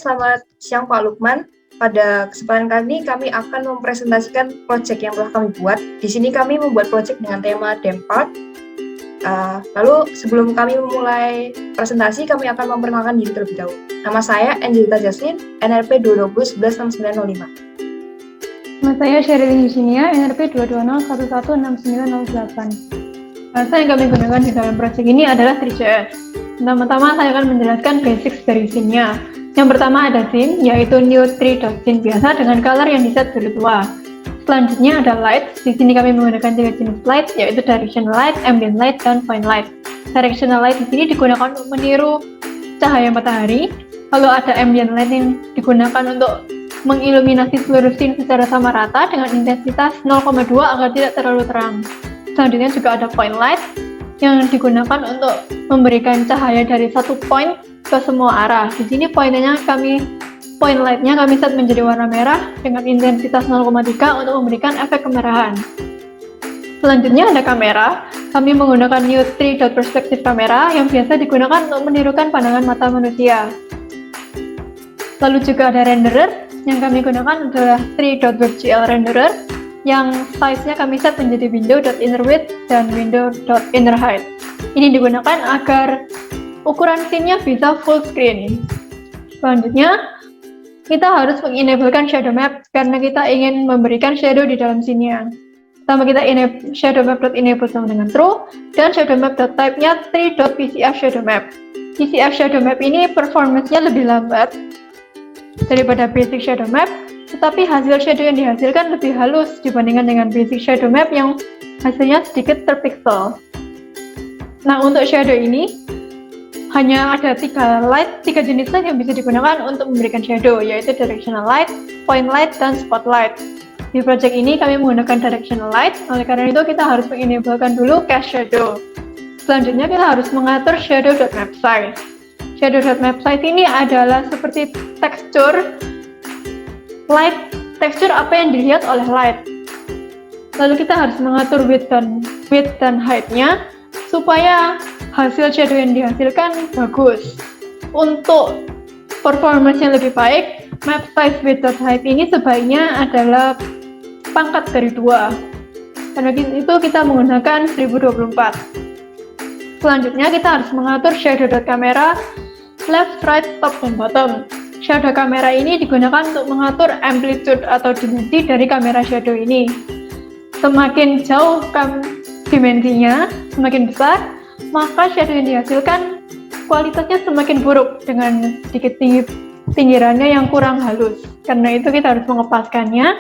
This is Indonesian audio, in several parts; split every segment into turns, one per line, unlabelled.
selamat siang Pak Lukman. Pada kesempatan kali ini kami akan mempresentasikan proyek yang telah kami buat. Di sini kami membuat proyek dengan tema Dempark. Lalu sebelum kami memulai presentasi, kami akan memperkenalkan diri terlebih dahulu. Nama saya Angelita Jasmine, NRP 220116905.
Nama saya Sheryl Yusinia, NRP 22011116908. Bahasa yang kami gunakan di dalam proyek ini adalah 3JS. Pertama-tama saya akan menjelaskan basics dari scene-nya. Yang pertama ada scene, yaitu new3.scene biasa dengan color yang diset biru tua. Selanjutnya ada light. Di sini kami menggunakan 3 jenis light, yaitu directional light, ambient light, dan point light. Directional light di sini digunakan untuk meniru cahaya matahari. Lalu ada ambient light yang digunakan untuk mengiluminasi seluruh scene secara sama rata dengan intensitas 0,2 agar tidak terlalu terang. Selanjutnya juga ada point light yang digunakan untuk memberikan cahaya dari satu point ke semua arah. Di sini point light-nya kami set menjadi warna merah dengan intensitas 0,3 untuk memberikan efek kemerahan. Selanjutnya ada kamera. Kami menggunakan new 3 perspektif kamera yang biasa digunakan untuk menirukan pandangan mata manusia. Lalu juga ada renderer. Yang kami gunakan adalah 3.WebGL renderer yang size-nya kami set menjadi window.innerWidth dan window.innerHeight. Ini digunakan agar ukuran scene-nya bisa full screen. Selanjutnya, kita harus mengenablekan shadow map karena kita ingin memberikan shadow di dalam scene-nya. Pertama kita shadow map.enable sama dengan true dan shadow map.type-nya 3.PCF shadow map. PCF shadow map ini performance-nya lebih lambat daripada basic shadow map, tetapi hasil shadow yang dihasilkan lebih halus dibandingkan dengan basic shadow map yang hasilnya sedikit terpixel. Nah, untuk shadow ini hanya ada 3 jenis light yang bisa digunakan untuk memberikan shadow, yaitu directional light, point light, dan spotlight. Di project ini kami menggunakan directional light, oleh karena itu kita harus mengenablekan dulu cast shadow. Selanjutnya kita harus mengatur shadow.mapSize. Shadow.mapSize ini adalah seperti tekstur light, tekstur apa yang dilihat oleh light. Lalu kita harus mengatur width dan height-nya supaya hasil shadow yang dihasilkan bagus. Untuk performance yang lebih baik, map size width dan height ini sebaiknya adalah pangkat dari 2. Karena itu kita menggunakan 1024. Selanjutnya kita harus mengatur shadow.camera left, right, top, dan bottom. Shadow kamera ini digunakan untuk mengatur amplitude atau dimensi dari kamera shadow ini. Semakin jauh dimensinya, semakin besar, maka shadow yang dihasilkan kualitasnya semakin buruk dengan sedikit pinggirannya yang kurang halus. Karena itu kita harus mengepaskannya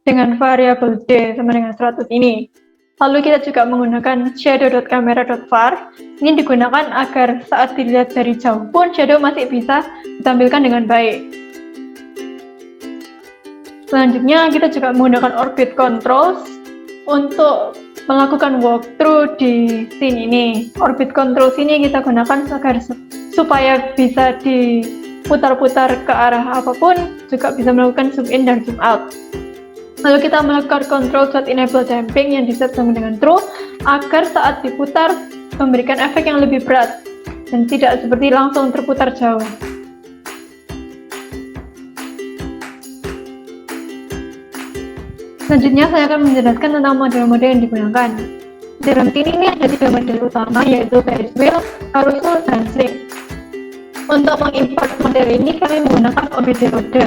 dengan variabel D sama dengan 100 ini. Lalu kita juga menggunakan shadow.camera.var. Ini digunakan agar saat dilihat dari jauh pun shadow masih bisa ditampilkan dengan baik. Selanjutnya kita juga menggunakan orbit controls untuk melakukan walkthrough di scene ini. Orbit controls ini kita gunakan supaya bisa diputar-putar ke arah apapun, juga bisa melakukan zoom in dan zoom out. Lalu kita melakukan control.enable damping yang diset sama dengan true agar saat diputar memberikan efek yang lebih berat dan tidak seperti langsung terputar jauh. Selanjutnya saya akan menjelaskan tentang model-model yang digunakan. Dalam scene ini ada 3 model utama, yaitu Ferris wheel, carousel, dan sling. Untuk mengimport model ini kami menggunakan OBJ loader.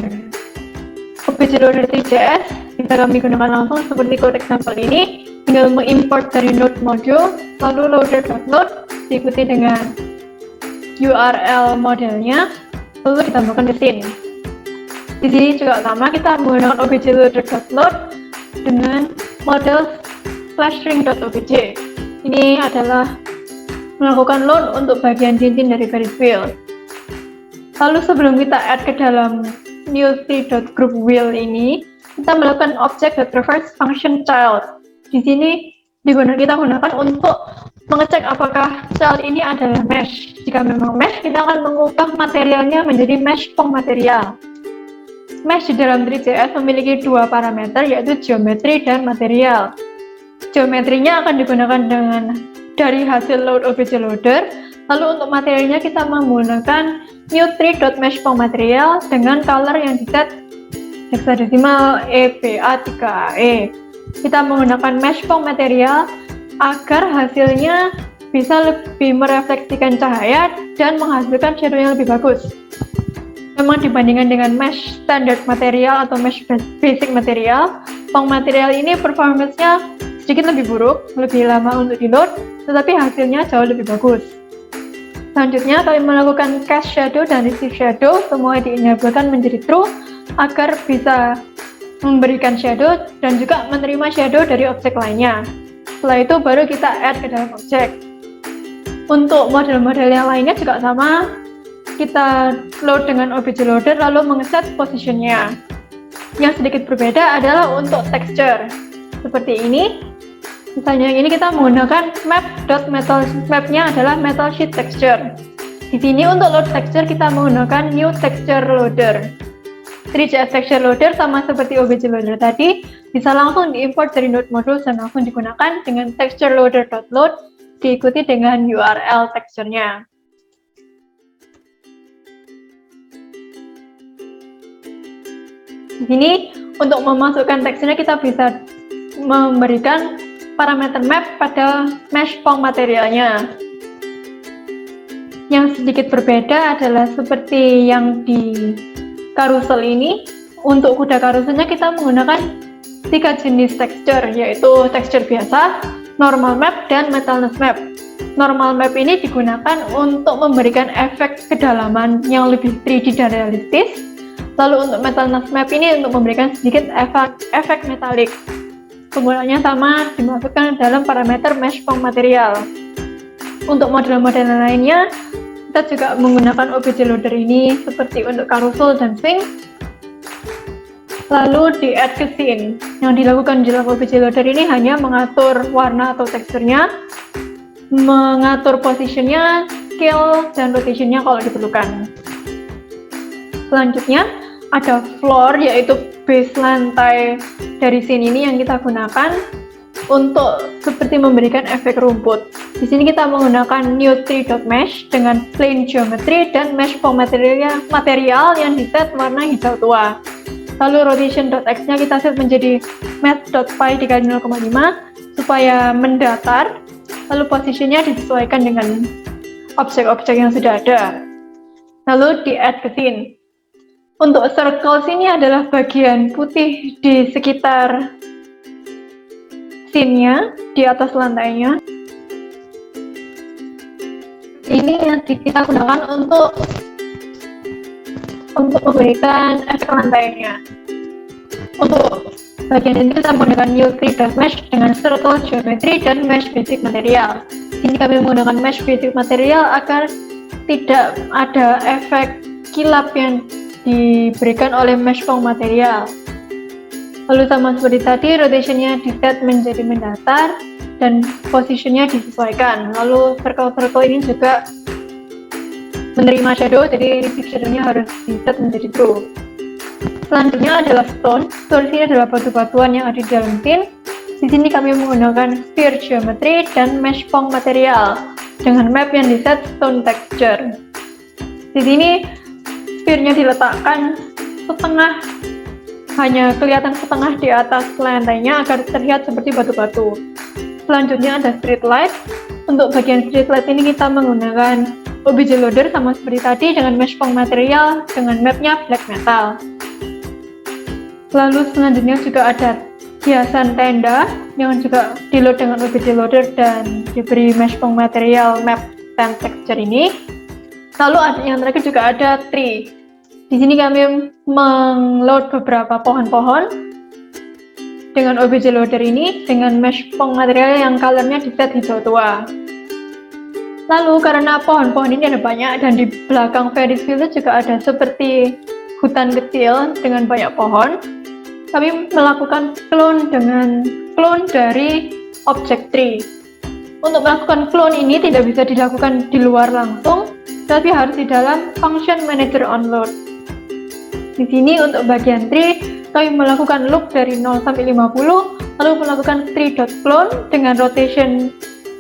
OBJ loader 3JS bisa kami gunakan langsung seperti code example ini. Tinggal mengimport dari node module, lalu loader.node diikuti dengan URL modelnya, lalu ditambahkan ke scene. Di sini juga sama, kita menggunakan obj loader.load dengan model /string.obj. Ini adalah melakukan load untuk bagian cincin dari Ferris wheel. Lalu sebelum kita add ke dalam new3.groupWheel ini, kita melakukan object.reference function child. Di sini kita gunakan untuk mengecek apakah child ini adalah mesh. Jika memang mesh, kita akan mengubah materialnya menjadi mesh form material. Mesh di dalam 3JS memiliki 2 parameter, yaitu geometri dan material. Geometrinya akan digunakan dari hasil load obj loader, Lalu untuk materialnya kita menggunakan new3.mesh.material dengan color yang diset hexadesimal EBA3AE. Kita menggunakan mesh foam material agar hasilnya bisa lebih merefleksikan cahaya dan menghasilkan shadow yang lebih bagus. Memang dibandingkan dengan mesh standard material atau mesh basic material, foam material ini performance-nya sedikit lebih buruk, lebih lama untuk di-load, tetapi hasilnya jauh lebih bagus. Selanjutnya, kami melakukan cast shadow dan receive shadow, semua di-enablekan menjadi true agar bisa memberikan shadow dan juga menerima shadow dari objek lainnya. Setelah itu baru kita add ke dalam objek. Untuk model-model yang lainnya juga sama, kita load dengan OBJ loader lalu mengeset positionnya. Yang sedikit berbeda adalah untuk texture. Seperti ini. Misalnya ini kita menggunakan map.metal.map-nya adalah metal sheet texture. Di sini untuk load texture kita menggunakan new texture loader. 3JS texture loader sama seperti OBJ loader tadi, bisa langsung diimport dari node module dan langsung digunakan dengan texture loader.load diikuti dengan URL texture-nya. Di sini untuk memasukkan teksturnya kita bisa memberikan parameter map pada mesh foam materialnya. Yang sedikit berbeda adalah seperti yang di carousel ini, untuk kuda carouselnya kita menggunakan 3 jenis tekstur, yaitu tekstur biasa, normal map, dan metalness map. Normal map ini digunakan untuk memberikan efek kedalaman yang lebih 3D dan realistis. Lalu untuk metalness map ini untuk memberikan sedikit efek metalik. Penggunaannya sama, dimasukkan dalam parameter mesh foam material. Untuk model-model lainnya, kita juga menggunakan OBJ loader ini seperti untuk carousel dan swing. Lalu di add ke scene. Yang dilakukan di dalam OBJ loader ini hanya mengatur warna atau teksturnya, mengatur positionnya, scale, dan rotationnya kalau diperlukan. Selanjutnya ada floor, yaitu base lantai dari scene ini yang kita gunakan untuk seperti memberikan efek rumput. Di sini kita menggunakan new3.mesh dengan plain geometry dan mesh foam material yang diset warna hijau tua. Lalu rotation.x-nya kita set menjadi math.pi dikali 0,5 supaya mendatar. Lalu posisinya disesuaikan dengan objek-objek yang sudah ada. Lalu di add ke scene. Untuk circles ini adalah bagian putih di sekitar scene-nya, di atas lantainya. Ini yang kita gunakan untuk memberikan efek lantainya. Untuk bagian ini kita menggunakan new3.mesh dengan circle geometry dan mesh basic material. Ini kami menggunakan mesh basic material agar tidak ada efek kilap yang diberikan oleh mesh foam material. Lalu sama seperti tadi, rotationnya di-set menjadi mendatar dan positionnya disesuaikan. Lalu circle-circle ini juga menerima shadow, jadi receive shadow-nya harus di-set menjadi true. Selanjutnya adalah stone. Stone ini adalah batu-batuan yang ada di dalam scene. Di sini kami menggunakan sphere geometry dan mesh foam material dengan map yang di-set stone texture. Di sini sphere-nya diletakkan setengah, hanya kelihatan setengah di atas lantainya agar terlihat seperti batu-batu. Selanjutnya ada street light. Untuk bagian street light ini kita menggunakan OBJ loader sama seperti tadi dengan mesh foam material dengan mapnya black metal. Lalu selanjutnya juga ada hiasan tenda yang juga di-load dengan OBJ loader dan diberi mesh foam material map tent texture ini. Lalu yang terakhir juga ada tree. Di sini kami meng-load beberapa pohon-pohon dengan OBJ loader ini dengan mesh foam material yang colornya di-set hijau tua. Lalu karena pohon-pohon ini ada banyak dan di belakang Ferris wheel juga ada seperti hutan kecil dengan banyak pohon, kami melakukan clone dari objek tree. Untuk melakukan clone ini tidak bisa dilakukan di luar langsung, tapi harus di dalam function manager on load. Di sini untuk bagian tree, kami melakukan loop dari 0 sampai 50, lalu melakukan tree.clone dengan rotation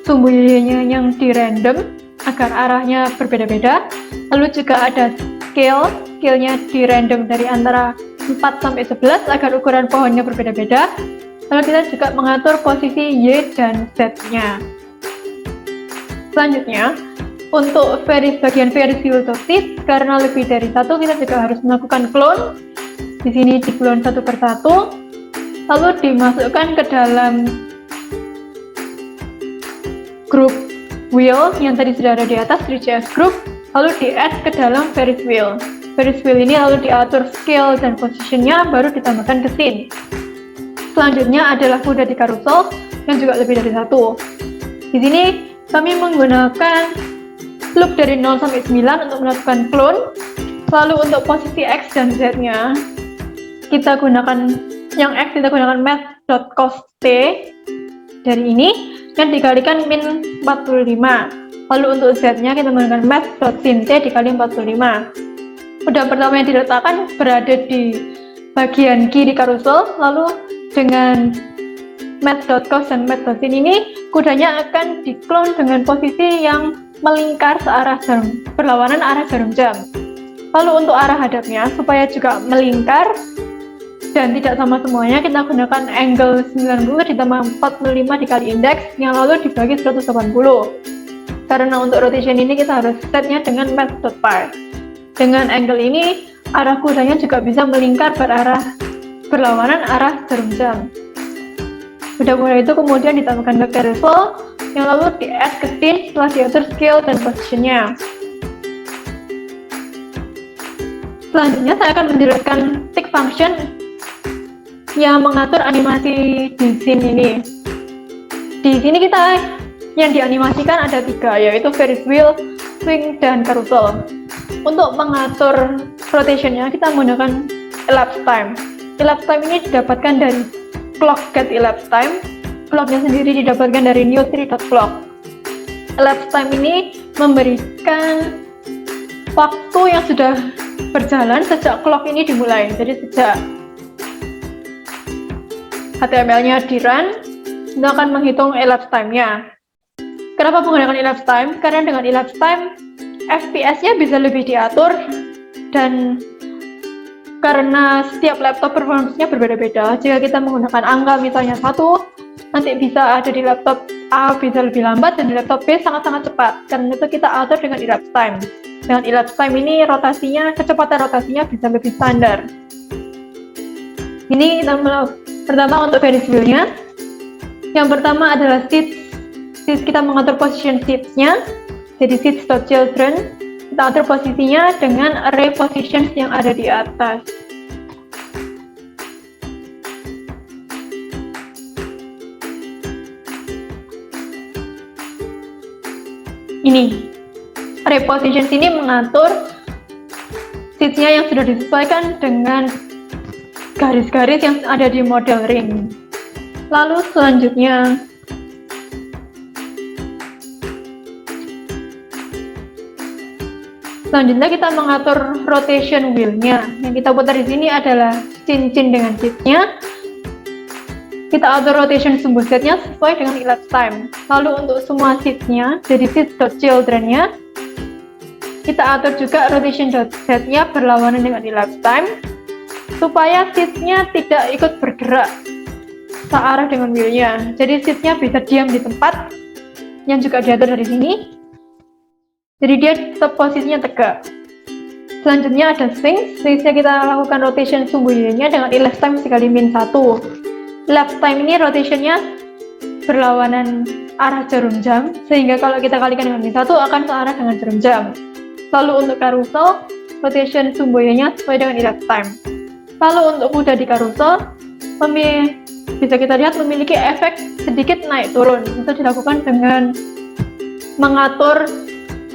sumbu Y-nya yang di random, agar arahnya berbeda-beda. Lalu juga ada scale-nya di random dari antara 4 sampai 11 agar ukuran pohonnya berbeda-beda. Lalu kita juga mengatur posisi Y dan Z-nya. Selanjutnya, untuk bagian variable.seed, karena lebih dari satu, kita juga harus melakukan clone. Di sini di clone satu persatu, lalu dimasukkan ke dalam grup wheel yang tadi sudah ada di atas, 3JS group, lalu di-add ke dalam Ferris wheel. Ferris wheel ini lalu diatur scale dan positionnya, baru ditambahkan ke scene. Selanjutnya adalah kuda di carousel yang juga lebih dari satu. Di sini kami menggunakan loop dari 0 sampai 9 untuk melakukan clone. Lalu untuk posisi X dan Z-nya, kita gunakan yang X, kita gunakan math.cost dari ini yang dikalikan min 45. Lalu untuk Z-nya kita menggunakan math.sin dikali 45. Kuda pertama yang diletakkan berada di bagian kiri carousel, lalu dengan math.cost dan math.sin ini kudanya akan diklon dengan posisi yang melingkar berlawanan arah jarum jam. Lalu untuk arah hadapnya supaya juga melingkar dan tidak sama semuanya, kita gunakan angle 90 ditambah 45 dikali indeks yang lalu dibagi 180. Karena untuk rotation ini kita harus setnya dengan math.par. Dengan angle ini arah kudanya juga bisa melingkar berlawanan arah jarum jam. Kuda-kuda itu kemudian ditambahkan ke carousel yang lalu di-add ke scene setelah diatur scale dan positionnya. Selanjutnya saya akan menjelaskan tick function yang mengatur animasi di scene ini. Di sini kita yang dianimasikan ada 3, yaitu Ferris wheel, swing, dan carousel. Untuk mengatur rotationnya kita menggunakan elapsed time. Elapsed time ini didapatkan dari clock get elapsed time. Clocknya sendiri didapatkan dari new3.clock. Elapsed time ini memberikan waktu yang sudah berjalan sejak clock ini dimulai. Jadi sejak HTML-nya di-run, itu akan menghitung elapsed time-nya. Kenapa menggunakan elapsed time? Karena dengan elapsed time, FPS-nya bisa lebih diatur, dan karena setiap laptop performance-nya berbeda-beda. Jika kita menggunakan angka misalnya 1, nanti bisa ada di laptop A bisa lebih lambat dan di laptop B sangat-sangat cepat. Karena itu kita atur dengan elapsed time. Dengan elapsed time ini kecepatan rotasinya bisa lebih standar. Ini kita pertama untuk Ferris wheel-nya. Yang pertama adalah seats. Kita mengatur position seats-nya. Jadi seats.children kita atur posisinya dengan array positions yang ada di atas. Ini array positions ini mengatur seats-nya yang sudah disesuaikan dengan garis-garis yang ada di model ring. Lalu selanjutnya kita mengatur rotation wheel-nya. Yang kita putar di sini adalah cincin dengan seat-nya. Kita atur rotation sumbu set-nya sesuai dengan elapsed time. Lalu untuk semua seats-nya, jadi seats.children-nya, kita atur juga rotation set-nya berlawanan dengan elapsed time, supaya seats-nya tidak ikut bergerak searah dengan wheel-nya. Jadi seats-nya bisa diam di tempat, yang juga diatur dari sini. Jadi dia tetap posisinya tegak. Selanjutnya ada swing. Swing-nya kita lakukan rotation sumbu Y-nya dengan elapsed time dikali min 1. Elapsed time ini rotationnya berlawanan arah jarum jam, sehingga kalau kita kalikan dengan min 1 akan searah dengan jarum jam. Lalu untuk carousel, rotation sumbu Y-nya sesuai dengan elapsed time. Lalu untuk kuda di carousel, bisa kita lihat memiliki efek sedikit naik turun. Itu dilakukan dengan mengatur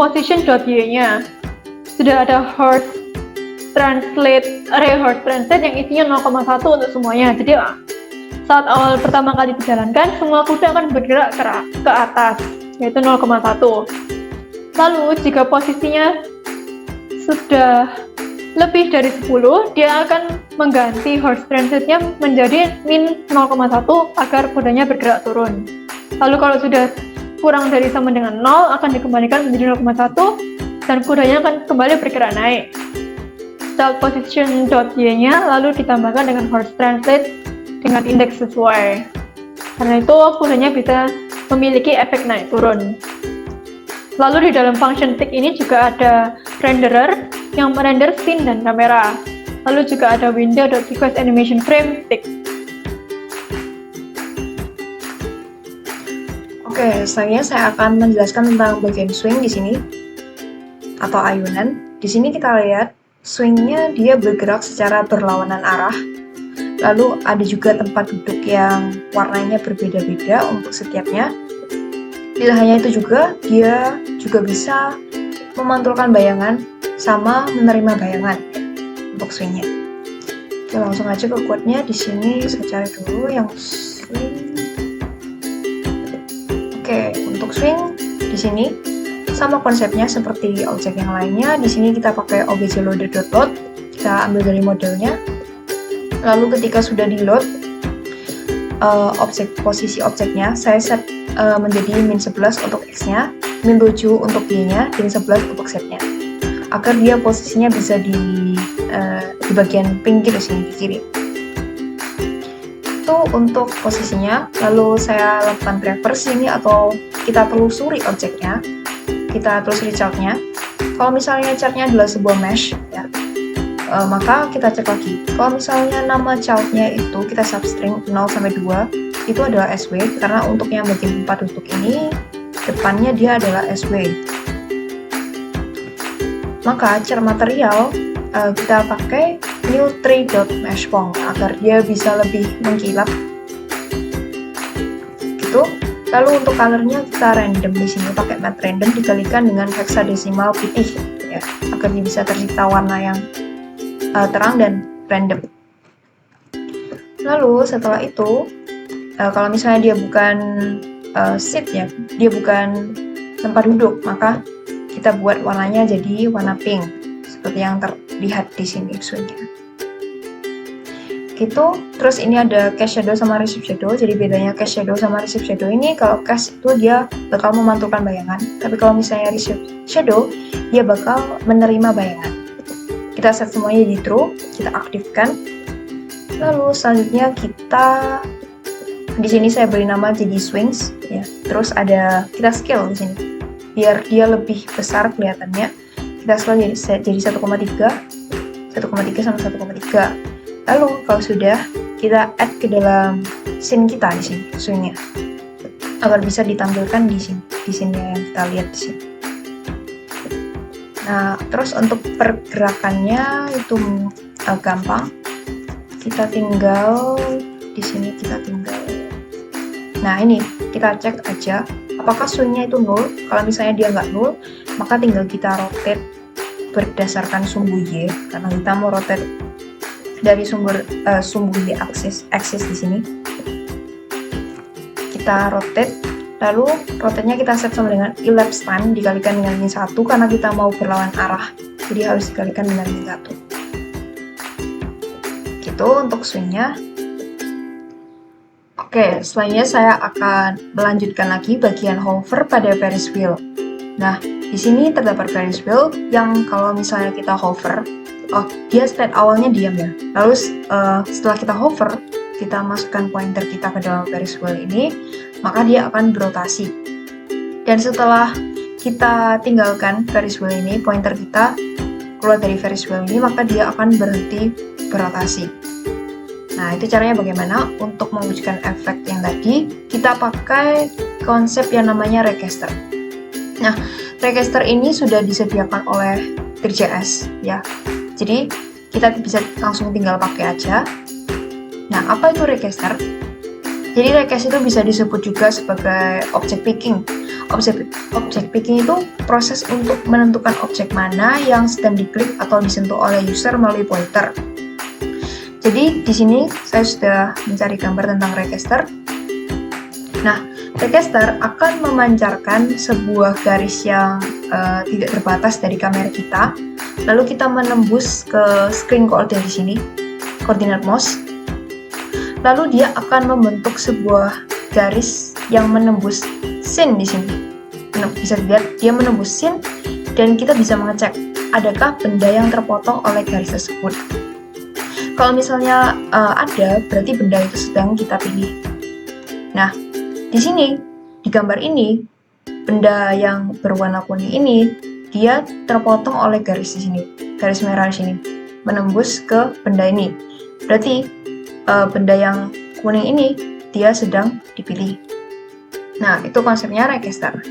position.y-nya. Sudah ada array horse translate yang isinya 0,1 untuk semuanya. Jadi saat awal pertama kali dijalankan, semua kuda akan bergerak ke atas, yaitu 0,1. Lalu jika posisinya sudah lebih dari 10, dia akan mengganti horse translate-nya menjadi min 0,1 agar kudanya bergerak turun. Lalu kalau sudah kurang dari sama dengan 0 akan dikembalikan menjadi 0,1 dan kudanya akan kembali bergerak naik. Child position.y-nya lalu ditambahkan dengan horse translate dengan indeks sesuai. Karena itu kudanya bisa memiliki efek naik turun. Lalu di dalam function tick ini juga ada renderer yang merender scene dan kamera. Lalu juga ada window.request animation frame tick.
Oke, selanjutnya saya akan menjelaskan tentang bagian swing di sini atau ayunan. Di sini kita lihat swingnya dia bergerak secara berlawanan arah. Lalu ada juga tempat duduk yang warnanya berbeda-beda untuk setiapnya. Tidak hanya itu juga, dia juga bisa memantulkan bayangan sama menerima bayangan untuk swingnya. Oke, langsung aja ke quote-nya. Di sini saya cari dulu yang swing. Oke, untuk swing di sini sama konsepnya seperti objek yang lainnya. Di sini kita pakai objloader.load, kita ambil dari modelnya. Lalu ketika sudah di load posisi objeknya, saya set menjadi min 11 untuk X-nya, min 7 untuk Y-nya, min 11 untuk Z-nya, agar dia posisinya bisa di bagian pinggir sini, di kiri. Itu untuk posisinya. Lalu saya lakukan traverse ini atau kita telusuri objeknya, kita telusuri chart-nya. Kalau misalnya chart-nya adalah sebuah mesh, ya, maka kita cek lagi. Kalau misalnya nama childnya itu kita substring 0 sampai 2, itu adalah SW, karena untuk yang bagian tempat duduk ini depannya dia adalah SW. Maka chart material kita pakai new tree.meshpong agar dia bisa lebih mengkilap. Gitu. Lalu untuk colornya kita random di sini pakai matte random dikalikan dengan hexadesimal putih, ya, agar dia bisa tercipta warna yang terang dan random. Lalu setelah itu, kalau misalnya dia bukan seat, ya, dia bukan tempat duduk, maka kita buat warnanya jadi warna pink seperti yang terlihat di sini swingnya. Gitu. Terus ini ada cast shadow sama receive shadow. Jadi bedanya cast shadow sama receive shadow ini, kalau cast itu dia bakal memantulkan bayangan, tapi kalau misalnya receive shadow dia bakal menerima bayangan. Kita set semuanya di true, kita aktifkan. Lalu selanjutnya kita di sini saya beri nama jadi swings, ya. Terus ada kita scale di sini biar dia lebih besar kelihatannya. Kita scale jadi 1,3 sama 1,3. Lalu kalau sudah, kita add ke dalam scene kita di sini swingnya agar bisa ditampilkan di sini yang kita lihat di sini. Nah, terus untuk pergerakannya itu gampang. Kita tinggal di sini Nah, ini kita cek aja apakah swingnya itu 0. Kalau misalnya dia nggak 0, maka tinggal kita rotate berdasarkan sumbu Y, karena kita mau rotate dari sumbu Y axis di sini. Kita rotate. Lalu rotate-nya kita set sama dengan elapsed time dikalikan dengan min 1 karena kita mau berlawan arah. Jadi harus dikalikan dengan min 1. Gitu untuk swingnya. Oke, selanjutnya saya akan melanjutkan lagi bagian hover pada Ferris wheel. Nah, di sini terdapat Ferris wheel yang kalau misalnya kita hover, dia state awalnya diam, ya. Lalu setelah kita hover, kita masukkan pointer kita ke dalam Ferris wheel ini, maka dia akan berotasi. Dan setelah kita tinggalkan Ferris wheel ini, pointer kita keluar dari Ferris wheel ini, maka dia akan berhenti berotasi. Nah, itu caranya bagaimana. Untuk mewujudkan efek yang tadi, kita pakai konsep yang namanya recaster. Nah, recaster ini sudah disediakan oleh 3JS, ya. Jadi, kita bisa langsung tinggal pakai aja. Nah, apa itu recaster? Jadi recast itu bisa disebut juga sebagai object picking. Object picking itu proses untuk menentukan objek mana yang sedang diklik atau disentuh oleh user melalui pointer. Jadi di sini saya sudah mencari gambar tentang recaster. Nah, recaster akan memancarkan sebuah garis yang tidak terbatas dari kamera kita. Lalu kita menembus ke screen coordinate di sini, koordinat mouse. Lalu dia akan membentuk sebuah garis yang menembus scene di sini. Bisa dilihat dia menembus scene dan kita bisa mengecek adakah benda yang terpotong oleh garis tersebut. Kalau misalnya ada, berarti benda itu sedang kita pilih. Nah, di sini, di gambar ini, benda yang berwarna kuning ini, dia terpotong oleh garis di sini, garis merah di sini, menembus ke benda ini. Berarti benda yang kuning ini, dia sedang dipilih. Nah, itu konsepnya register.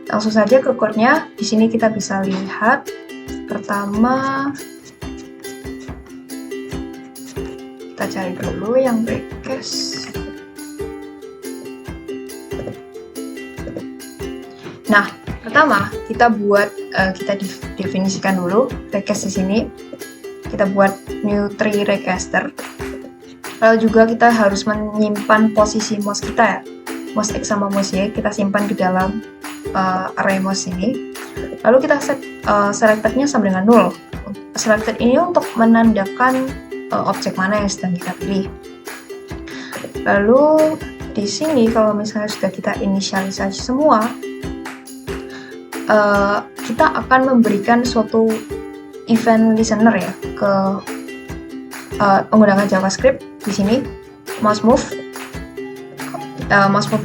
Langsung saja ke code-nya. Di sini kita bisa lihat, pertama, kita cari dulu yang request. Nah, pertama kita buat kita definisikan dulu request di sini. Kita buat new tree requester. Lalu juga kita harus menyimpan posisi mouse kita ya. Mouse X sama mouse Y kita simpan di dalam array mouse ini. Lalu kita set selected-nya sama dengan 0. Selected ini untuk menandakan objek mana yang sedang kita pilih. Lalu di sini kalau misalnya sudah kita inisialisasi semua, kita akan memberikan suatu event listener ya ke menggunakan JavaScript. Di sini mouse move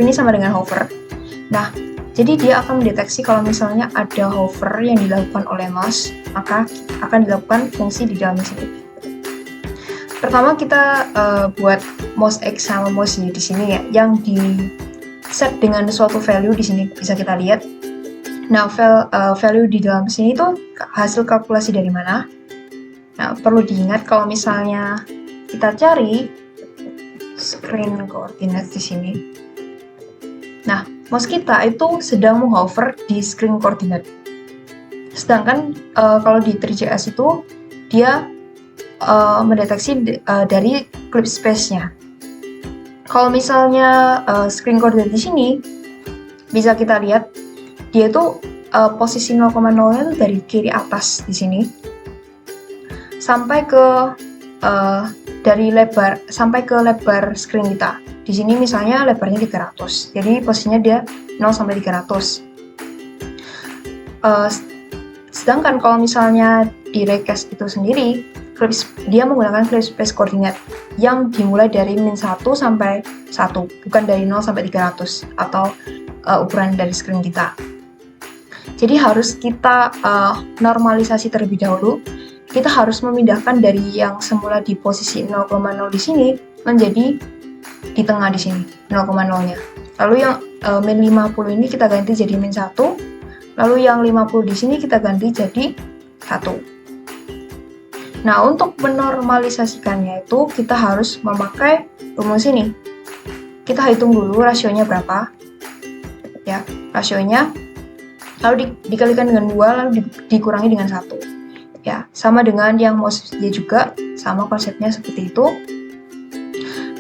ini sama dengan hover. Nah, jadi dia akan mendeteksi kalau misalnya ada hover yang dilakukan oleh mouse, maka akan dilakukan fungsi di dalam sini. Pertama kita buat mouse X sama mouse Y di sini ya, yang di set dengan suatu value di sini bisa kita lihat. Nah, value di dalam sini itu hasil kalkulasi dari mana? Nah, perlu diingat kalau misalnya kita cari screen coordinate di sini. Nah, mouse kita itu sedang menghover di screen coordinate. Sedangkan kalau di 3JS itu dia mendeteksi dari clip space-nya. Kalau misalnya screen coordinate di sini, bisa kita lihat dia itu posisi 0,0-nya itu dari kiri atas di sini sampai ke dari lebar sampai ke lebar screen kita. Di sini misalnya lebarnya 300, jadi posisinya dia 0 sampai 300. Sedangkan kalau misalnya di request itu sendiri, dia menggunakan clip space coordinate yang dimulai dari -1 sampai 1, bukan dari 0 sampai 300 atau ukuran dari screen kita. Jadi harus kita normalisasi terlebih dahulu. Kita harus memindahkan dari yang semula di posisi 0,0 di sini menjadi di tengah di sini 0,0-nya. Lalu yang min 50 ini kita ganti jadi -1. Lalu yang 50 di sini kita ganti jadi 1. Nah, untuk menormalisasikannya itu kita harus memakai rumus ini. Kita hitung dulu rasionya berapa. Ya, rasionya lalu dikalikan dengan 2 lalu dikurangi dengan 1. Ya, sama dengan yang mouse Y juga, sama konsepnya seperti itu.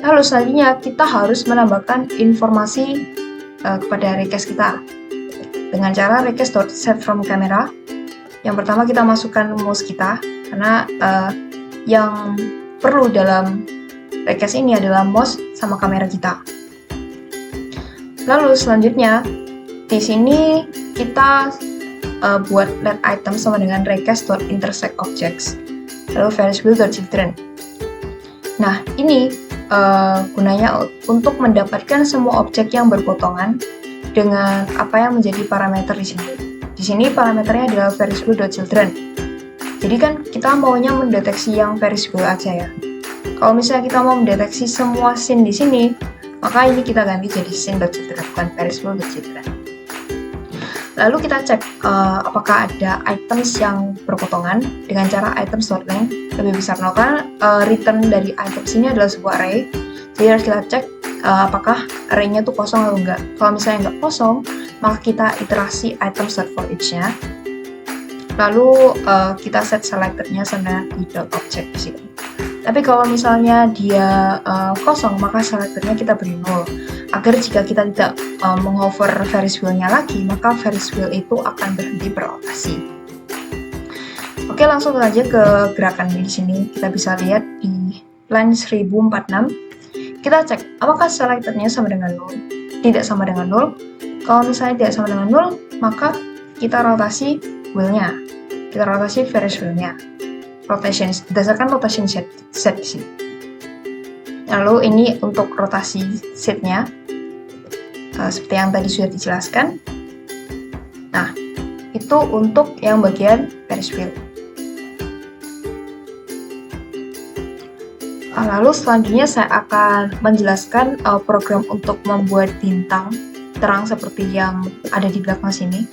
Lalu selanjutnya kita harus menambahkan informasi kepada request kita dengan cara request.setFromCamera. Yang pertama kita masukkan mouse kita, karena yang perlu dalam request ini adalah mouse sama kamera kita. Lalu selanjutnya di sini kita buat let item sama dengan request.intersectObjects, lalu variable.children. Nah, ini gunanya untuk mendapatkan semua objek yang berpotongan dengan apa yang menjadi parameter di sini. Di sini parameternya adalah variable.children. Jadi kan kita maunya mendeteksi yang variable aja ya. Kalau misalnya kita mau mendeteksi semua scene di sini, maka ini kita ganti jadi scene.children, bukan variable.children. Lalu kita cek apakah ada items yang berpotongan dengan cara items.length lebih besar 0, karena return dari items ini adalah sebuah array. Jadi harus kita cek apakah array-nya tuh kosong atau enggak. Kalau misalnya enggak kosong, maka kita iterasi items.forEach-nya. Lalu kita set selected-nya sama di .object di sini. Tapi kalau misalnya dia kosong, maka selected-nya kita beri 0. Agar jika kita tidak menghover Ferris wheel-nya lagi, maka Ferris wheel itu akan berhenti beroperasi. Oke, langsung saja ke gerakan di sini. Kita bisa lihat di line 1046. kita cek apakah selectednya sama dengan 0. Tidak sama dengan 0. Kalau misalnya tidak sama dengan 0, maka kita rotasi wheel-nya. Kita rotasi Ferris wheel-nya. Rotation berdasarkan rotation set di sini. Lalu ini untuk rotasi setnya, seperti yang tadi sudah dijelaskan. Nah, itu untuk yang bagian Ferris wheel. Lalu selanjutnya saya akan menjelaskan program untuk membuat bintang terang seperti yang ada di belakang sini,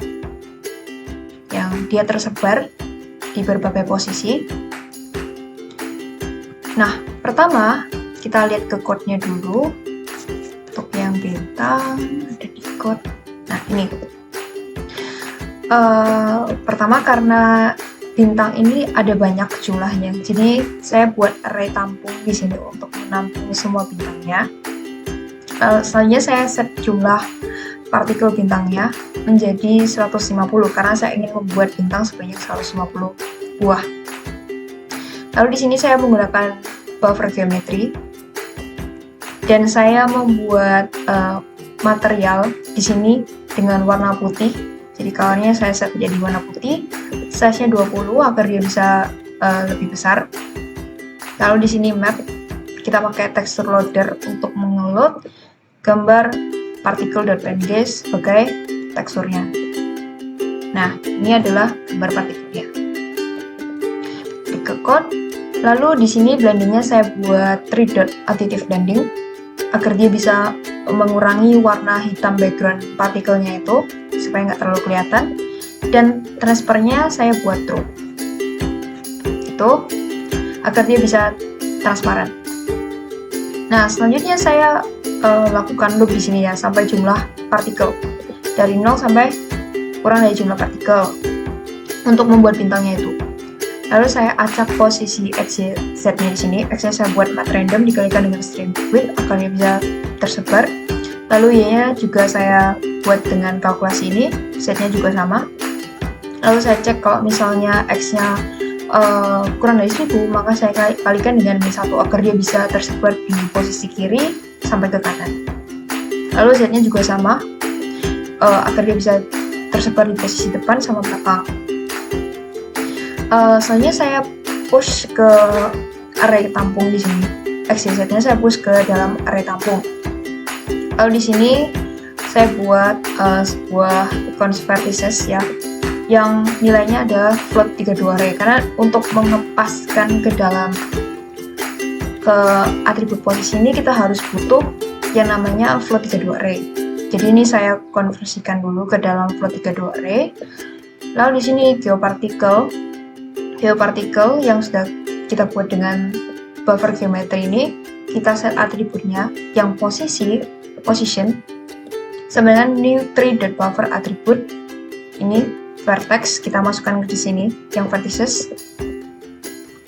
yang dia tersebar di berbagai posisi. Nah, pertama kita lihat ke code-nya dulu. Untuk yang bintang ada di code. Nah, ini. Pertama karena bintang ini ada banyak jumlahnya, jadi saya buat array tampung di sini untuk menampung semua bintangnya. Selanjutnya saya set jumlah partikel bintangnya menjadi 150 karena saya ingin membuat bintang sebanyak 150 buah. Lalu di sini saya menggunakan buffer geometry dan saya membuat material di sini dengan warna putih. Jadi colornya saya set menjadi warna putih, size-nya 20 agar dia bisa lebih besar. Lalu di sini map, kita pakai texture loader untuk mengeload gambar particle.png sebagai teksturnya. Nah, ini adalah gambar partikelnya. Klik ke code, lalu di sini blendingnya saya buat 3 dot additive blending agar dia bisa mengurangi warna hitam background partikelnya itu supaya nggak terlalu kelihatan, dan transfernya saya buat true itu agar dia bisa transparan. Nah, selanjutnya saya lakukan loop di sini ya sampai jumlah partikel dari 0 sampai kurang dari jumlah partikel untuk membuat bintangnya itu. Lalu saya acak posisi XZ-nya di sini. X-nya saya buat mat random dikalikan dengan string width agar dia bisa tersebar. Lalu Y-nya juga saya buat dengan kalkulasi ini, Z-nya juga sama. Lalu saya cek kalau misalnya X-nya kurang dari 1000, maka saya kalikan dengan min 1 agar dia bisa tersebar di posisi kiri sampai ke kanan. Lalu Z-nya juga sama, agar dia bisa tersebar di posisi depan sama belakang. Selanjutnya saya push ke array tampung di sini. X, Y, Z-nya saya push ke dalam array tampung. Lalu di sini saya buat sebuah const vertices ya, yang nilainya ada float 32 array karena untuk mengepaskan ke dalam ke atribut posisi ini kita harus butuh yang namanya float 32 array. Jadi ini saya konversikan dulu ke dalam float 32 array. Lalu di sini geoparticle yang sudah kita buat dengan buffer geometry ini, kita set atributnya yang position sama dengan new 3.buffer attribute. Ini vertex kita masukkan ke sini yang vertices.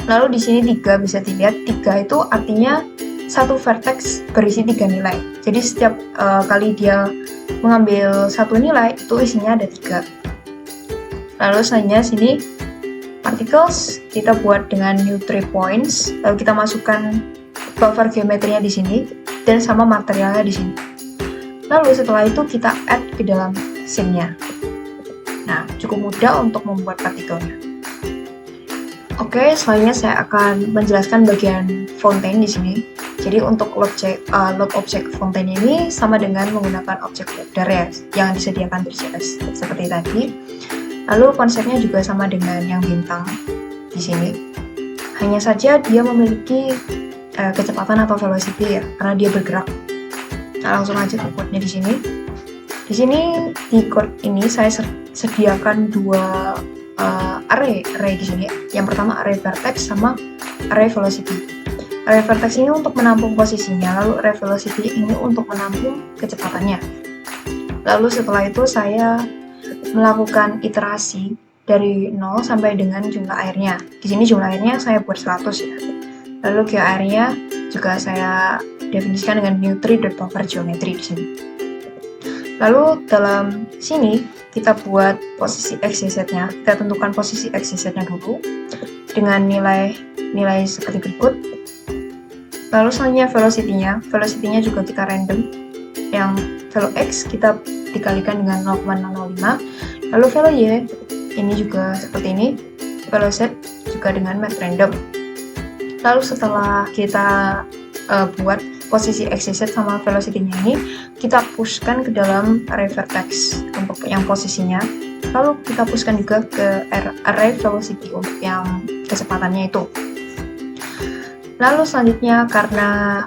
Lalu di sini 3 bisa dilihat, 3 itu artinya satu vertex berisi 3 nilai. Jadi setiap kali dia mengambil satu nilai itu isinya ada 3. Lalu selanjutnya sini particles kita buat dengan new 3 points. Lalu kita masukkan buffer geometrinya di sini dan sama materialnya di sini. Lalu setelah itu kita add ke dalam scene-nya. Nah, cukup mudah untuk membuat partikelnya. Oke, selanjutnya saya akan menjelaskan bagian fountain di sini. Jadi untuk load object fountain ini sama dengan menggunakan object loader ya, yang disediakan di JS seperti tadi. Lalu konsepnya juga sama dengan yang bintang di sini. Hanya saja dia memiliki kecepatan atau velocity ya, karena dia bergerak. Nah, langsung aja ke code-nya di sini. Di sini di code ini saya sediakan 2 array di sini. Yang pertama array vertex sama array velocity. Array vertex ini untuk menampung posisinya, lalu array velocity ini untuk menampung kecepatannya. Lalu setelah itu saya melakukan iterasi dari 0 sampai dengan jumlah airnya. Di sini jumlah airnya saya buat 100 ya. Lalu geoairnya juga saya definisikan dengan new 3.buffer geometry di sini. Lalu dalam sini kita buat posisi X, Y, Z-nya. Kita tentukan posisi X, Y, Z-nya dulu dengan nilai seperti berikut. Lalu selanjutnya velocity-nya juga kita random. Yang velo X kita dikalikan dengan 0,005. Lalu velo Y ini juga seperti ini. Velo Z juga dengan math random. Lalu setelah kita buat posisi X, Y, Z sama velocity-nya ini, kita pushkan ke dalam array vertex untuk yang posisinya. Lalu kita pushkan juga ke array velocity untuk yang kecepatannya itu. Lalu selanjutnya karena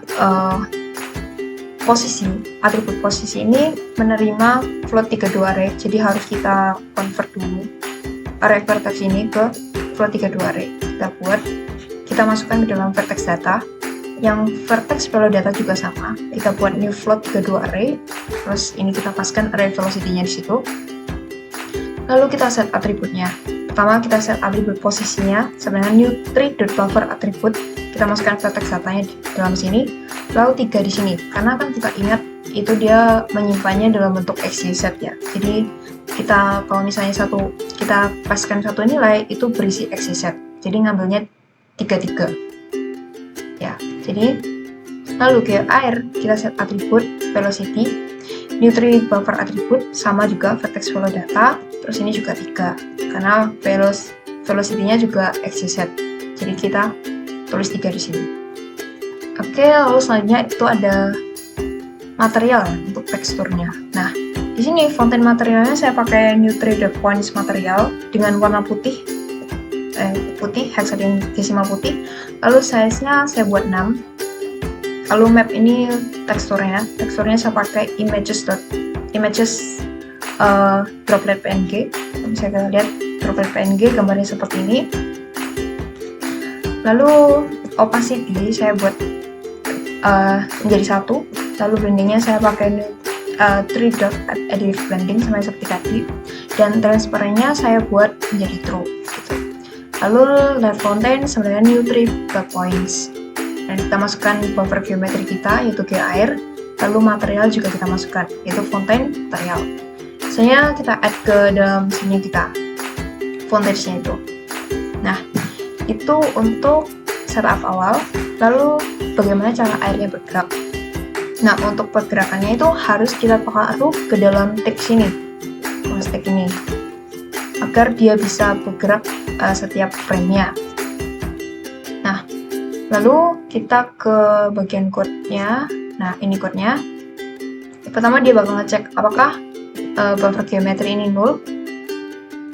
atribut posisi ini menerima float 32 array, jadi harus kita convert dulu array vertex ini ke float 32 array. Kita masukkan ke dalam vertex data. Yang vertex velo data juga sama. Kita buat new float 32 array. Terus ini kita paskan array velocity-nya di situ. Lalu kita set atributnya. Pertama kita set atribut posisinya sama dengan new tree.buffer atribut. Kita masukkan vertex datanya di dalam sini. Lalu 3 di sini. Karena kan kita ingat itu dia menyimpannya dalam bentuk XYZ ya. Jadi kita kalau misalnya kita paskan satu nilai itu berisi XYZ. Jadi ngambilnya 33. Ya. Jadi lalu ke air kita set atribut velocity, new tree buffer atribut sama juga vertex velo data. Terus ini juga 3 karena velocity-nya juga XYZ. Jadi kita tulis 3 di sini. Oke, lalu selanjutnya itu ada material untuk teksturnya. Nah, di sini fonten materialnya saya pakai new tree.points material dengan warna putih hexadecimal putih. Lalu size-nya saya buat 6. Lalu map ini teksturnya saya pakai images droplet PNG. Bisa kita lihat droplet PNG gambarnya seperti ini. Lalu opacity saya buat menjadi 1. Lalu blendingnya saya pakai 3 additive blending sama seperti tadi. Dan transparannya saya buat menjadi true. Gitu. Lalu layer fontaine sebenarnya new tree points. Dan kita masukkan buffer geometri kita yaitu air. Lalu material juga kita masukkan yaitu fontaine material. Misalnya kita add ke dalam sini kita fontaine-nya itu. Nah, itu untuk setup awal. Lalu bagaimana cara airnya bergerak? Nah, untuk pergerakannya itu harus kita taruh ke dalam teks ini, teks ini, agar dia bisa bergerak setiap frame-nya. Nah, lalu kita ke bagian code-nya. Nah, ini code-nya. Pertama dia bakal ngecek apakah buffer geometri ini null.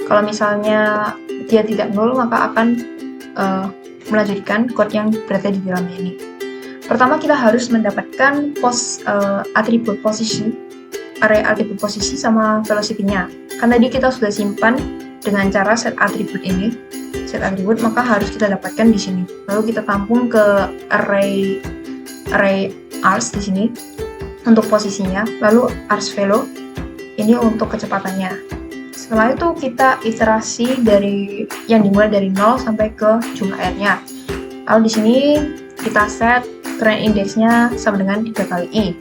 Kalau misalnya dia tidak null, maka akan melanjutkan code yang berada di dalamnya ini. Pertama kita harus mendapatkan atribut posisi, array atribut posisi sama velocity-nya. Kan tadi kita sudah simpan dengan cara set atribut ini, maka harus kita dapatkan di sini. Lalu kita tampung ke array ars di sini untuk posisinya, lalu ars velo ini untuk kecepatannya. Setelah itu kita iterasi dari yang dimulai dari 0 sampai ke jumlah airnya. Lalu di sini kita set current index-nya sama dengan 3 kali i.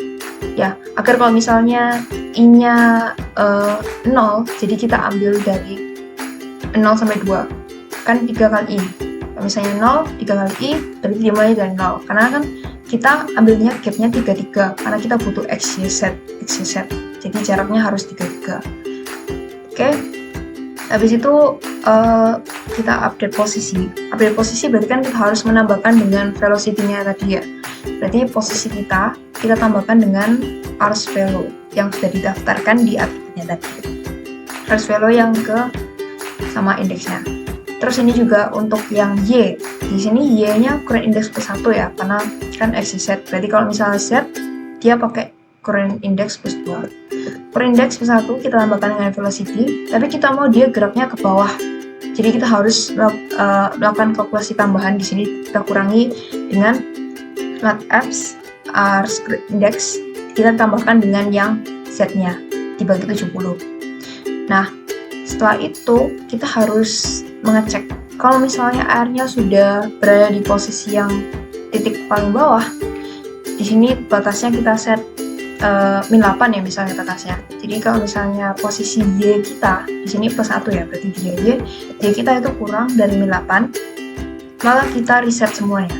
Ya, agar kalau misalnya i-nya 0, jadi kita ambil dari 0 sampai 2. Kan 3 kali i. Kalau misalnya 0, 3 kali i, berarti dimulai dari 0. Karena kan kita ambilnya gap-nya 33, karena kita butuh XYZ. Jadi jaraknya harus 33. Oke, habis itu kita update posisi. Update posisi berarti kan kita harus menambahkan dengan velocity-nya tadi ya. Berarti posisi kita tambahkan dengan ars velo yang sudah didaftarkan di atributnya tadi. Ars velo yang ke sama indeksnya. Terus ini juga untuk yang y. Di sini y-nya current index plus 1 ya, karena kan XYZ. Berarti kalau misalnya z, dia pakai current index plus 2. Current index plus 1 kita tambahkan dengan velocity, tapi kita mau dia geraknya ke bawah. Jadi kita harus melakukan kalkulasi tambahan di sini. Kita kurangi dengan lat apps ars index, kita tambahkan dengan yang z-nya dibagi 70. Nah, setelah itu kita harus mengecek kalau misalnya airnya sudah berada di posisi yang titik paling bawah. Di sini batasnya kita set min 8 ya misalnya batasnya. Jadi kalau misalnya posisi y kita di sini plus 1 ya, berarti y kita itu kurang dari min 8, maka kita reset semuanya.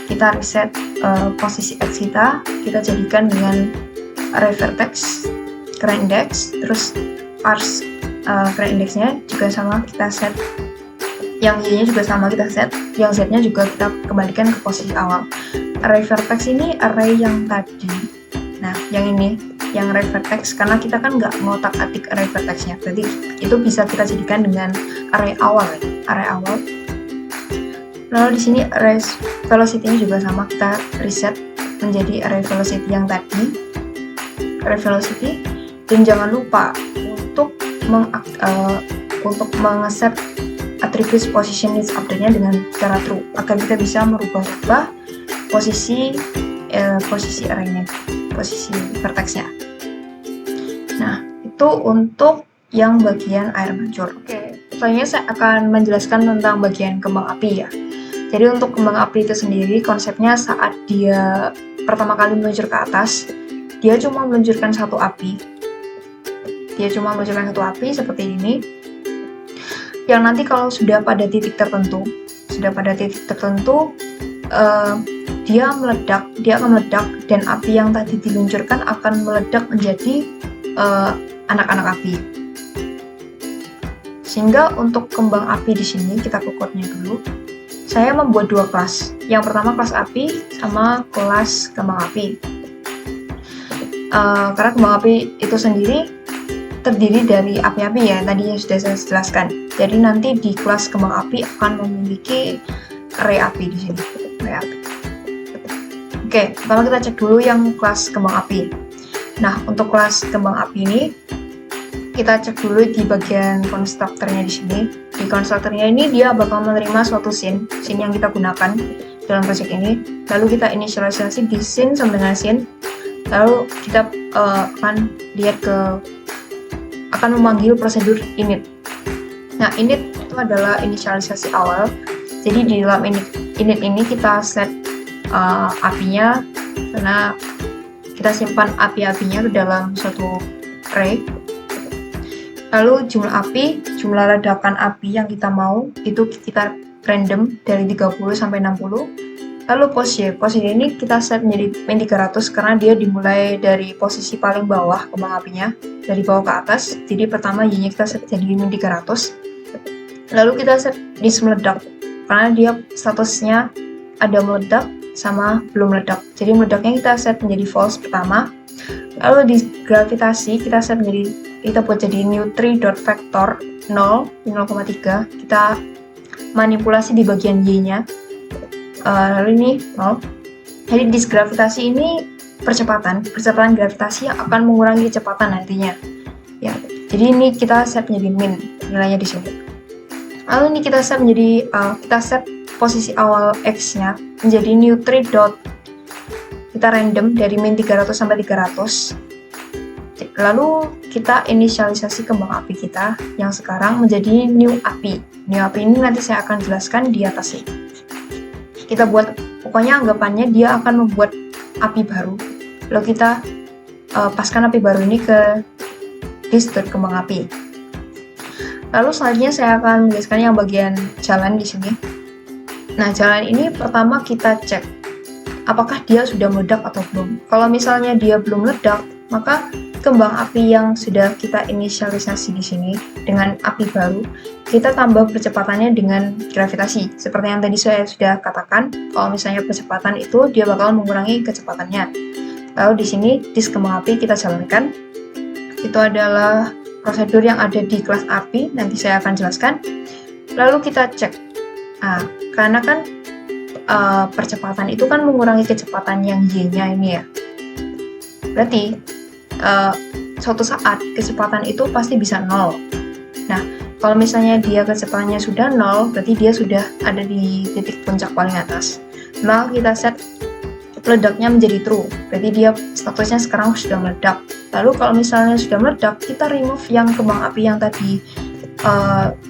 kita reset posisi X kita jadikan dengan array vertex current index, terus parse current indexnya juga sama kita set, yang Y-nya juga sama kita set, yang Z-nya juga kita kembalikan ke posisi awal. Array vertex ini array yang tadi, nah yang ini yang array vertex, karena kita kan nggak ngotak-atik array vertexnya, berarti itu bisa kita jadikan dengan array awal ya, array awal. Lalu di sini array velocity-nya juga sama, kita reset menjadi array velocity yang tadi, array velocity. Dan jangan lupa untuk mengeset attribute position needs update-nya dengan cara true, agar kita bisa merubah posisi array-nya, posisi vertex-nya. Nah, itu untuk yang bagian air mancur. Oke, selanjutnya saya akan menjelaskan tentang bagian kembang api ya. Jadi untuk kembang api itu sendiri, konsepnya saat dia pertama kali meluncur ke atas, dia cuma meluncurkan satu api. Seperti ini. Yang nanti kalau sudah pada titik tertentu, dia akan meledak, dan api yang tadi diluncurkan akan meledak menjadi anak-anak api. Sehingga untuk kembang api di sini kita ke code-nya dulu. Saya membuat dua kelas. Yang pertama kelas api sama kelas kembang api. Karena kembang api itu sendiri terdiri dari api-api ya, tadi yang sudah saya jelaskan. Jadi nanti di kelas kembang api akan memiliki array api di sini. Oke, pertama kita cek dulu yang kelas kembang api. Nah, untuk kelas kembang api ini kita cek dulu di bagian konstruktornya di sini. Di konstruktornya ini dia bakal menerima suatu scene yang kita gunakan dalam project ini. Lalu kita inisialisasi di scene sama dengan scene. Lalu kita akan memanggil prosedur init. Nah, init itu adalah inisialisasi awal. Jadi di dalam init ini kita set apinya, karena kita simpan api-apinya ke dalam suatu array. Lalu jumlah ledakan api yang kita mau itu kita random dari 30 sampai 60. Lalu posisi ini kita set menjadi min 300 karena dia dimulai dari posisi paling bawah kembang apinya, dari bawah ke atas. Jadi pertama Y-nya kita set jadi min 300. Lalu kita set dis meledak karena dia statusnya ada meledak sama belum meledak. Jadi meledaknya kita set menjadi false pertama. Lalu di gravitasi kita buat jadi new tree.vector 0, 0,3. Kita manipulasi di bagian Y-nya. Lalu ini 0. Jadi di gravitasi ini percepatan gravitasi yang akan mengurangi kecepatan nantinya. Ya, jadi ini kita set menjadi min nilainya di sini. Lalu ini kita set posisi awal X-nya menjadi new tree dot, kita random dari min 300 sampai 300. Lalu kita inisialisasi kembang api kita yang sekarang menjadi new api. New api ini nanti saya akan jelaskan di atas ini. Kita buat, pokoknya anggapannya dia akan membuat api baru. Lalu kita paskan api baru ini ke dis.kembang api. Lalu selanjutnya saya akan menjelaskan yang bagian jalan di sini. Nah, jalan ini pertama kita cek apakah dia sudah meledak atau belum. Kalau misalnya dia belum meledak, maka kembang api yang sudah kita inisialisasi di sini dengan api baru, kita tambah percepatannya dengan gravitasi. Seperti yang tadi saya sudah katakan, kalau misalnya percepatan itu dia bakal mengurangi kecepatannya. Lalu di sini dis kembang api kita jalankan. Itu adalah prosedur yang ada di kelas api, nanti saya akan jelaskan. Lalu kita cek. Karena kan percepatan itu kan mengurangi kecepatan yang Y-nya ini ya. Berarti suatu saat kecepatan itu pasti bisa 0. Nah, kalau misalnya dia kecepatannya sudah 0, berarti dia sudah ada di titik puncak paling atas. Maka kita set meledaknya menjadi true, berarti dia statusnya sekarang sudah meledak. Lalu kalau misalnya sudah meledak, kita remove yang kembang api yang tadi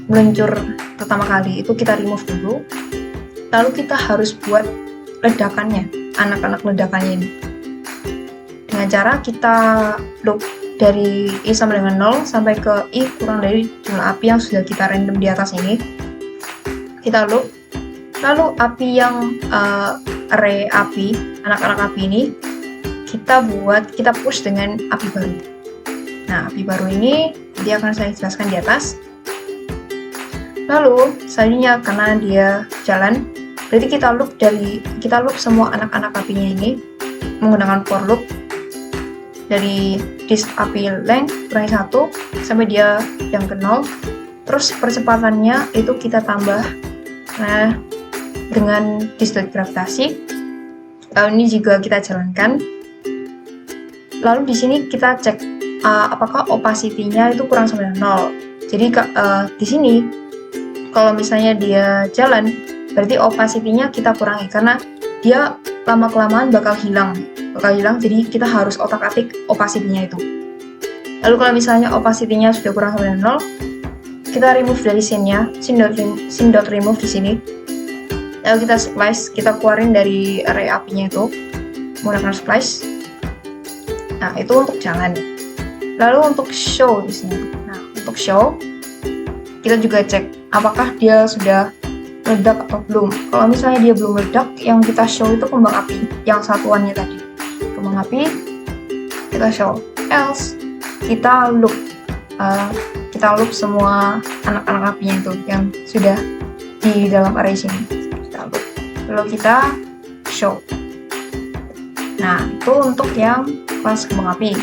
meluncur pertama kali, itu kita remove dulu. Lalu kita harus buat ledakannya, anak-anak ledakannya ini. Dengan cara kita loop dari I sama dengan 0 sampai ke I kurang dari jumlah api yang sudah kita random di atas ini. Kita loop. Lalu api yang array api, anak-anak api ini kita push dengan api baru. Nah, api baru ini dia akan saya jelaskan di atas. Lalu selanjutnya karena dia jalan, berarti kita loop semua anak-anak apinya ini menggunakan for loop dari disk api length kurangi 1 sampai dia yang ke 0. Terus percepatannya itu kita tambah dengan disk gravitasi. Ini juga kita jalankan. Lalu di sini kita cek apakah opacity-nya itu kurang sama dengan 0. Jadi di sini kalau misalnya dia jalan, berarti opacity-nya kita kurangi karena dia lama-kelamaan bakal hilang. Jadi kita harus otak-atik opacity-nya itu. Lalu kalau misalnya opacity-nya sudah kurang sama dengan 0, kita remove dari scene-nya, scene.remove di sini. Lalu kita splice, kita keluarin dari array apinya itu menggunakan splice. Nah, itu untuk jalan. Lalu untuk show di sini. Nah, untuk show kita juga cek apakah dia sudah meledak atau belum. Kalau misalnya dia belum meledak, yang kita show itu kembang api yang satuannya tadi. Kembang api kita show. Else kita loop semua anak-anak apinya itu yang sudah di dalam array sini. Kita loop. Lalu kita show. Nah, itu untuk yang kelas kembang api.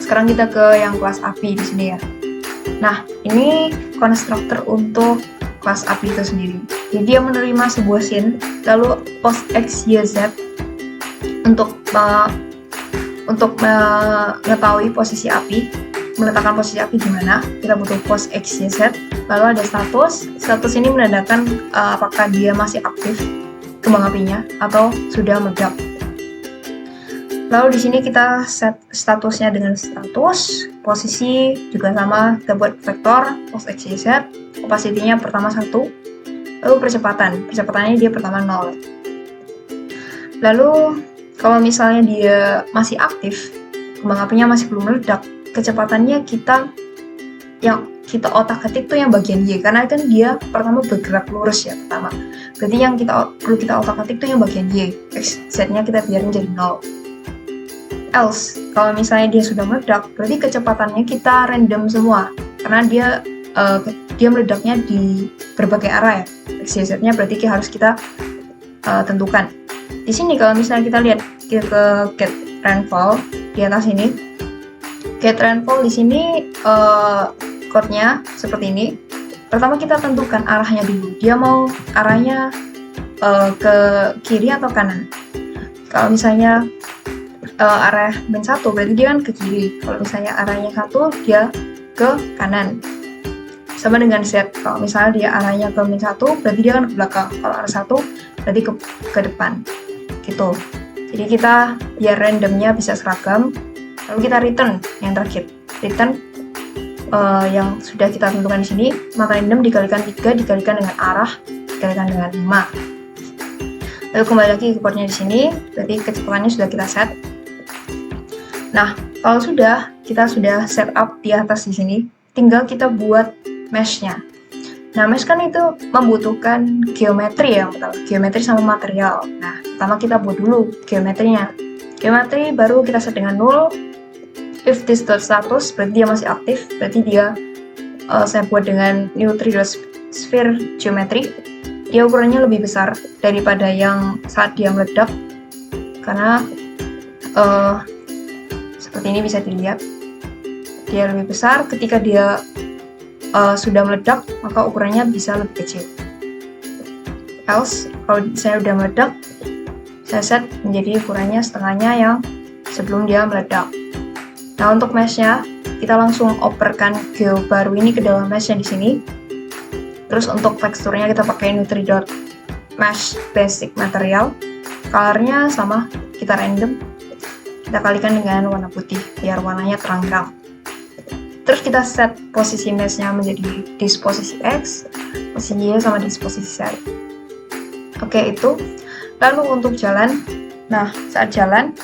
Sekarang kita ke yang kelas api di sini ya. Nah, ini konstruktor untuk kelas api itu sendiri. Jadi dia menerima sebuah scene, lalu post x, y, z untuk mengetahui posisi api, meletakkan posisi api di mana. Kita butuh post x, y, z. Lalu ada status. Status ini menandakan apakah dia masih aktif kembang apinya atau sudah meledak. Lalu di sini kita set statusnya dengan status, posisi juga sama, kita buat vektor post x, y, z, opacity-nya pertama 1, lalu percepatannya dia pertama 0. Lalu kalau misalnya dia masih aktif, kembang apinya masih belum meledak, kecepatannya yang kita otak-atik tuh yang bagian Y, karena kan dia pertama bergerak lurus ya pertama. Berarti yang perlu kita otak-atik tuh yang bagian Y, x, z-nya kita biarin jadi 0. Else, kalau misalnya dia sudah meledak, berarti kecepatannya kita random semua, karena dia meledaknya di berbagai arah ya. X, Y, Z-nya berarti harus kita tentukan. Di sini kalau misalnya kita lihat ke get rainfall di atas ini, get rainfall di sini code-nya seperti ini. Pertama kita tentukan arahnya dulu. Dia mau arahnya ke kiri atau kanan. Kalau misalnya arah -1 berarti dia kan ke kiri. Kalau misalnya arahnya 1 dia ke kanan. Sama dengan Z. Kalau misalnya dia arahnya ke -1 berarti dia kan ke belakang. Kalau arah 1 berarti ke depan. Gitu. Jadi kita biar randomnya bisa seragam. Lalu kita return yang terakhir. Return yang sudah kita tentukan di sini, maka random dikalikan 3 dikalikan dengan arah dikalikan dengan 5. Lalu kembali lagi ke code-nya di sini, berarti kecepatannya sudah kita set. Nah, kalau kita sudah set up di atas di sini, tinggal kita buat mesh-nya. Nah, mesh kan itu membutuhkan geometri ya, geometri sama material. Nah, pertama kita buat dulu geometrinya. Geometri baru kita set dengan 0. If this dot status, berarti dia masih aktif, berarti dia saya buat dengan new 3D-sphere geometry. Dia ukurannya lebih besar daripada yang saat dia meledak, karena seperti ini bisa dilihat dia lebih besar. Ketika dia sudah meledak, maka ukurannya bisa lebih kecil. Else, kalau saya sudah meledak, saya set menjadi ukurannya setengahnya yang sebelum dia meledak. Nah, untuk mesh-nya, kita langsung operkan geo baru ini ke dalam mesh-nya di sini. Terus untuk teksturnya kita pakai Nutri.Mesh Basic Material. Color-nya sama, kita random. Kita kalikan dengan warna putih, biar warnanya terang-terang. Terus kita set posisi mesh-nya menjadi disposisi X, posisi Y sama disposisi Z. Oke, itu. Lalu untuk jalan, nah saat jalan,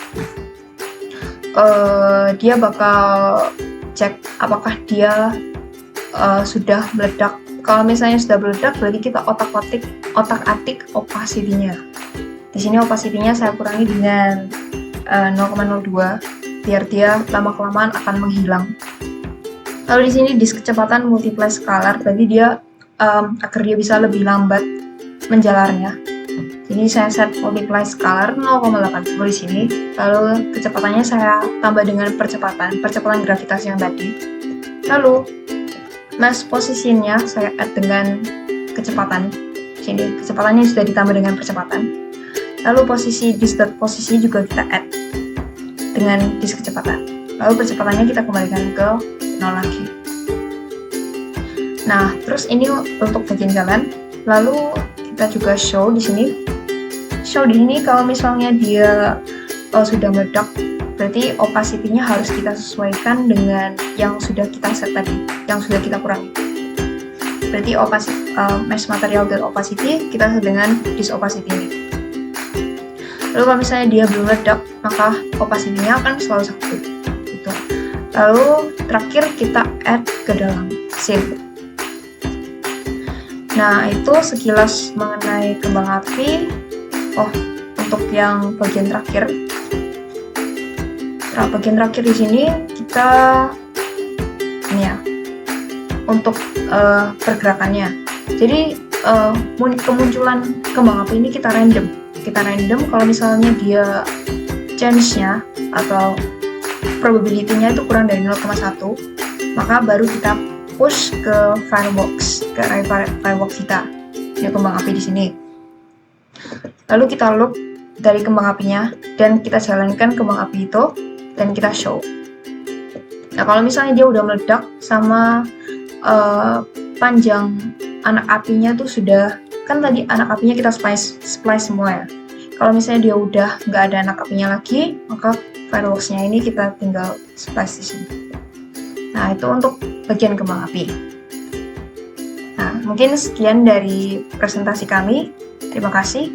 dia bakal cek apakah dia sudah meledak. Kalau misalnya sudah meledak, berarti kita otak-atik opacity-nya. Di sini opacity-nya saya kurangi dengan 0,02 biar dia lama-kelamaan akan menghilang. Lalu di sini disk kecepatan multiply scalar, berarti dia agar dia bisa lebih lambat menjalarnya. Jadi saya set multiply scalar 0,80 di sini. Lalu kecepatannya saya tambah dengan percepatan gravitasi yang tadi. Lalu mass position-nya saya add dengan kecepatan. Sini kecepatannya sudah ditambah dengan percepatan. Lalu posisi disk posisi juga kita add dengan disk kecepatan. Lalu percepatannya kita kembalikan ke 0 lagi. Nah, terus ini untuk bagian jalan. Lalu kita juga show di sini. Show di sini kalau misalnya dia sudah meledak, berarti opacity-nya harus kita sesuaikan dengan yang sudah kita set tadi, yang sudah kita kurangi. Berarti mesh material dan opacity kita set dengan disk opacity ini. Lalu kalau misalnya dia belum meledak, maka opacity-nya akan selalu 1. Gitu. Lalu terakhir kita add ke dalam scene. Nah, itu sekilas mengenai kembang api. Untuk yang bagian terakhir. Nah, bagian terakhir di sini kita ini ya. Untuk pergerakannya. Jadi kemunculan kembang api ini kita random. Kalau misalnya dia chance-nya atau probability-nya itu kurang dari 0,1, maka baru kita push ke firebox, ke array firebox kita. Ini kembang api di sini. Lalu kita loop dari kembang apinya dan kita jalankan kembang api itu dan kita show. Nah, kalau misalnya dia udah meledak sama panjang anak apinya tuh sudah, kan tadi anak apinya kita splice semua ya. Kalau misalnya dia udah nggak ada anak apinya lagi, maka firebox-nya ini kita tinggal splice di sini. Nah, itu untuk bagian kembang api. Nah, mungkin sekian dari presentasi kami. Terima kasih.